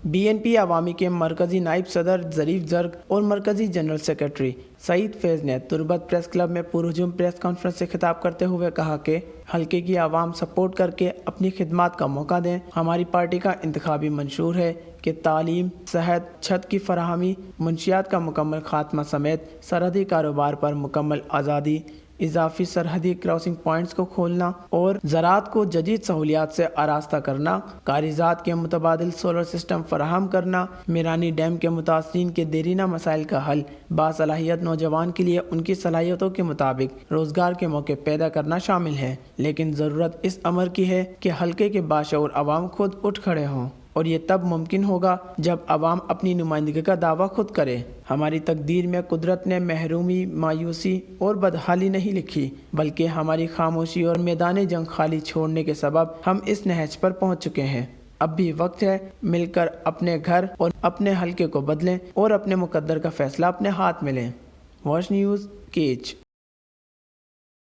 BNP عوامی کے مرکزی نائب صدر ظریف زرگ اور مرکزی جنرل سیکرٹری سعید فیض نے تربت پریس کلب میں پرہجوم پریس کانفرنس سے خطاب کرتے ہوئے کہا کہ حلقے کی عوام سپورٹ کر کے اپنی خدمات کا موقع دیں۔ ہماری پارٹی کا انتخابی منشور ہے کہ تعلیم، صحت، چھت کی فراہمی، منشیات کا مکمل خاتمہ سمیت سرحدی کاروبار پر مکمل آزادی، اضافی سرحدی کراسنگ پوائنٹس کو کھولنا اور زراعت کو جدید سہولیات سے آراستہ کرنا، کاریزات کے متبادل سولر سسٹم فراہم کرنا، میرانی ڈیم کے متاثرین کے دیرینہ مسائل کا حل، باصلاحیت نوجوان کے لیے ان کی صلاحیتوں کے مطابق روزگار کے موقع پیدا کرنا شامل ہے۔ لیکن ضرورت اس امر کی ہے کہ حلقے کے باشعور عوام خود اٹھ کھڑے ہوں، اور یہ تب ممکن ہوگا جب عوام اپنی نمائندگی کا دعویٰ خود کرے۔ ہماری تقدیر میں قدرت نے محرومی، مایوسی اور بدحالی نہیں لکھی، بلکہ ہماری خاموشی اور میدان جنگ خالی چھوڑنے کے سبب ہم اس نہج پر پہنچ چکے ہیں۔ اب بھی وقت ہے مل کر اپنے گھر اور اپنے حلقے کو بدلیں اور اپنے مقدر کا فیصلہ اپنے ہاتھ میں لیں۔ Wash news catch.